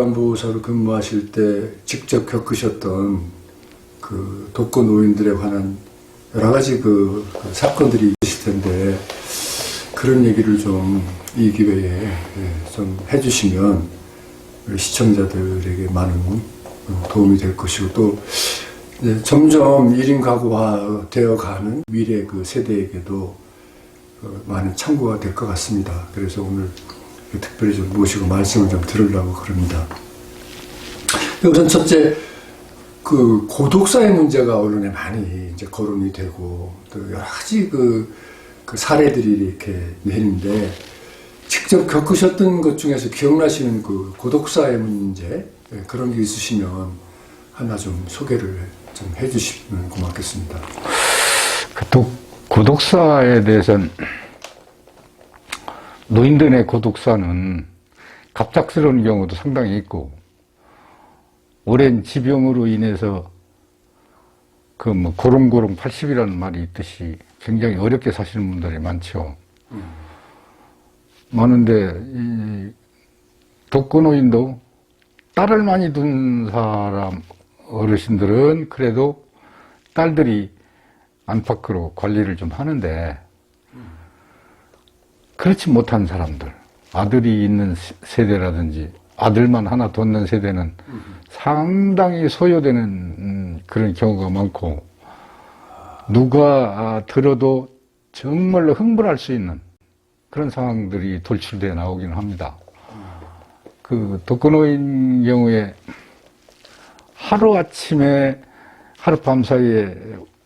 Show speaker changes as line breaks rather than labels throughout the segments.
민간보호사로 근무하실 때 직접 겪으셨던 그 독거 노인들에 관한 여러 가지 그 사건들이 있으실 텐데 그런 얘기를 좀 이 기회에 좀 해주시면 우리 시청자들에게 많은 도움이 될 것이고 또 점점 1인 가구화 되어가는 미래 그 세대에게도 많은 참고가 될 것 같습니다. 그래서 오늘 특별히 좀 모시고 말씀을 좀 들으려고 그럽니다. 우선 첫째, 그 고독사의 문제가 언론에 많이 이제 거론이 되고 또 여러 가지 그 사례들이 이렇게 있는데 직접 겪으셨던 것 중에서 기억나시는 그 고독사의 문제 그런 게 있으시면 하나 좀 소개를 좀 해주시면 고맙겠습니다.
고독사에 대해서는 노인들의 고독사는 갑작스러운 경우도 상당히 있고 오랜 지병으로 인해서 고롱고롱 80이라는 말이 있듯이 굉장히 어렵게 사시는 분들이 많죠. 많은데 이 독거노인도 딸을 많이 둔 사람 어르신들은 그래도 딸들이 안팎으로 관리를 좀 하는데 그렇지 못한 사람들, 아들이 있는 세대라든지 아들만 하나 뒀는 세대는 상당히 소요되는 그런 경우가 많고 누가 들어도 정말로 흥분할 수 있는 그런 상황들이 돌출되어 나오기는 합니다. 그 독거노인 경우에 하루아침에 하룻밤 사이에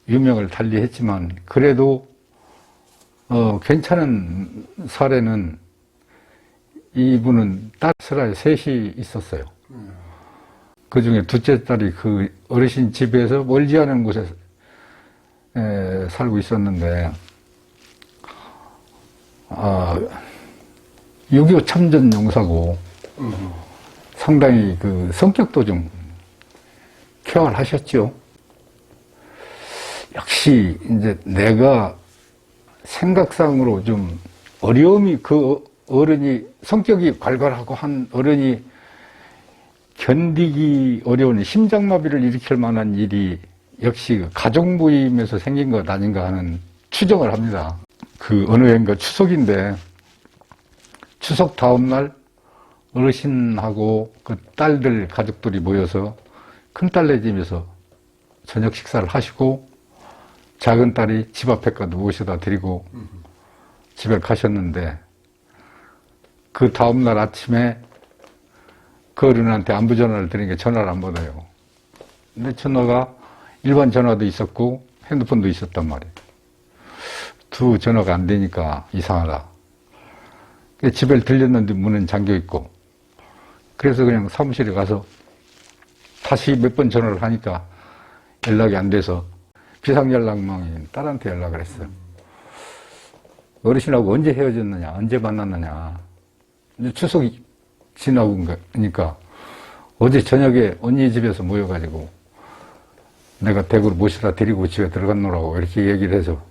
유명을 달리했지만 그래도 괜찮은 사례는 이분은 딸 슬하에 셋이 있었어요. 그 중에 둘째 딸이 그 어르신 집에서 멀지 않은 곳에 살고 있었는데 6.25 참전 용사고 상당히 그 성격도 좀 쾌활하셨죠. 역시 이제 내가 생각상으로 좀 어려움이 그 어른이 성격이 괄괄하고 한 어른이 견디기 어려운 심장마비를 일으킬 만한 일이 역시 그 가족 모임에서 생긴 것 아닌가 하는 추정을 합니다. 그 어느 해인가 추석인데 추석 다음날 어르신하고 그 딸들 가족들이 모여서 큰딸네 집에서 저녁 식사를 하시고 작은 딸이 집 앞에까지 모셔다 드리고 집에 가셨는데 그 다음날 아침에 그 어른한테 안부 전화를 드리니까 전화를 안 받아요. 근데 전화가 일반 전화도 있었고 핸드폰도 있었단 말이에요. 두 전화가 안 되니까 이상하다. 집에 들렸는데 문은 잠겨 있고 그래서 그냥 사무실에 가서 다시 몇 번 전화를 하니까 연락이 안 돼서 비상연락망인 딸한테 연락을 했어요. 어르신하고 언제 헤어졌느냐, 언제 만났느냐. 이제 추석이 지나고 그러니까 어제 저녁에 언니 집에서 모여가지고 내가 댁으로 모시다 드리고 집에 들어갔노라고 이렇게 얘기를 해서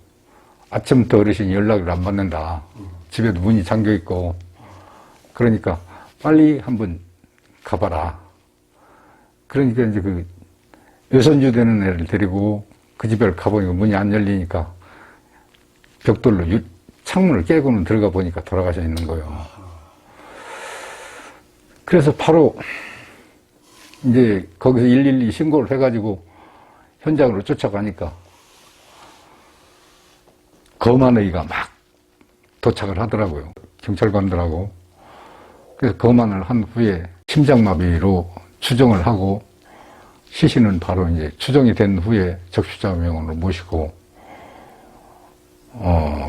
아침부터 어르신이 연락을 안 받는다. 집에도 문이 잠겨 있고 그러니까 빨리 한번 가봐라. 그러니까 이제 그 여손주 되는 애를 데리고 그 집에 가보니까 문이 안 열리니까 벽돌로 창문을 깨고는 들어가 보니까 돌아가셔 있는 거예요. 그래서 바로 이제 거기서 112 신고를 해가지고 현장으로 쫓아가니까 검안의가 막 도착을 하더라고요. 경찰관들하고. 그래서 검안을 한 후에 심장마비로 추정을 하고 시신은 바로 이제 추정이 된 후에 적시자명으로 모시고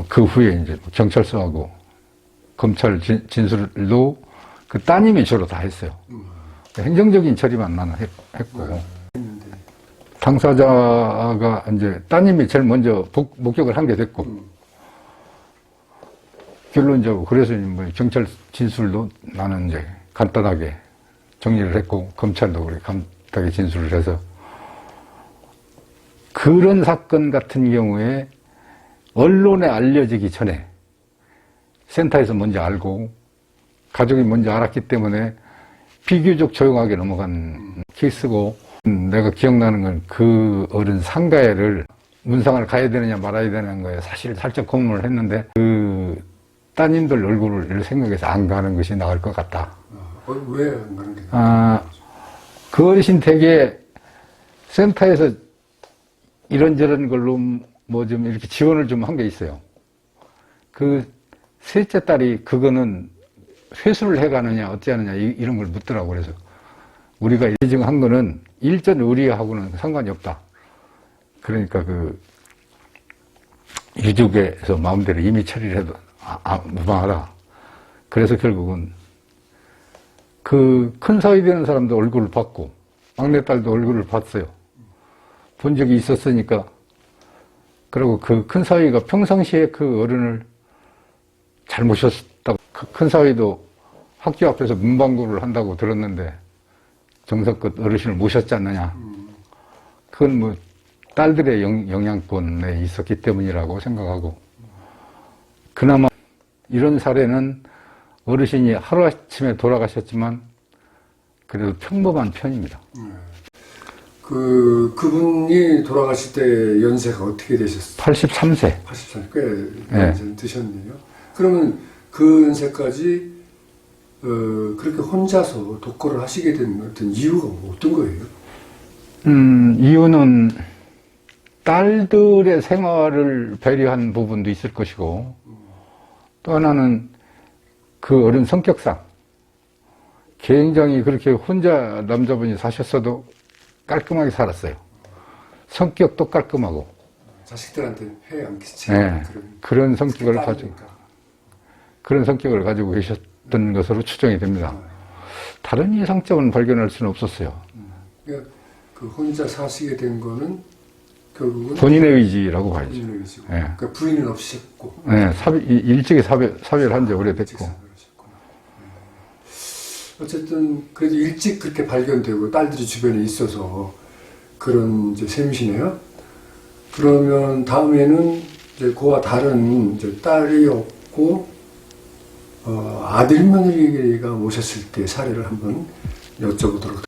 그 후에 이제 경찰서하고 검찰 진술도 그 따님이 주로 다 했어요. 행정적인 처리만 나는 했고 당사자가 이제 따님이 제일 먼저 목격을 한 게 됐고 결론적으로 그래서 뭐 경찰 진술도 나는 이제 간단하게 정리를 했고 검찰도 그렇게 간단하게 진술을 해서 그런 사건 같은 경우에 언론에 알려지기 전에 센터에서 먼저 알고 가족이 먼저 알았기 때문에 비교적 조용하게 넘어간 케이스고, 내가 기억나는 건 그 어른 상가에를 문상을 가야 되느냐 말아야 되는 거에 사실 살짝 고민을 했는데, 그 따님들 얼굴을 생각해서 안 가는 것이 나을 것 같다.
왜 안 가는 게
그 어르신 댁에 센터에서 이런저런 걸로 뭐 좀 이렇게 지원을 좀 한 게 있어요. 그 셋째 딸이 그거는 회수를 해가느냐 어찌하느냐 이런 걸 묻더라고. 그래서 우리가 예정한 거는 일전 의리하고는 상관이 없다. 그러니까 그 유족에서 마음대로 임의 처리를 해도 무방하다. 그래서 결국은 그 큰 사위 되는 사람도 얼굴을 봤고 막내딸도 얼굴을 봤어요. 본 적이 있었으니까. 그리고 그 큰 사위가 평상시에 그 어른을 잘 모셨다고. 그 큰 사위도 학교 앞에서 문방구를 한다고 들었는데 정성껏 어르신을 모셨지 않느냐. 그건 뭐 딸들의 영향권에 있었기 때문이라고 생각하고, 그나마 이런 사례는 어르신이 하루아침에 돌아가셨지만 그래도 평범한 편입니다.
그분이 돌아가실 때 연세가 어떻게 되셨어요?
83세.
83세, 꽤 연세 드셨네요. 그러면 그 연세까지 그렇게 혼자서 독거를 하시게 된 어떤 이유가 어떤 거예요?
이유는 딸들의 생활을 배려한 부분도 있을 것이고, 또 하나는 그 어른 성격상 굉장히 그렇게 혼자 남자분이 사셨어도 깔끔하게 살았어요. 성격도 깔끔하고.
자식들한테 폐해 안 끼치는
네, 그런 성격을 가지고 계셨던 것으로 추정이 됩니다. 다른 이상점은 발견할 수는 없었어요.
그러니까 그 혼자 사시게 된 거는 결국은
본인의 의지라고 봐야죠.
본인의 의지고.
네.
그러니까 부인은 없으셨고.
네, 일찍이 사별을 한 지 오래됐고.
어쨌든 그래도 일찍 그렇게 발견되고 딸들이 주변에 있어서 그런 이제 셈이시네요. 그러면 다음에는 이제 그와 다른 이제 딸이 없고 아들 며느리가 오셨을 때 사례를 한번 여쭤보도록.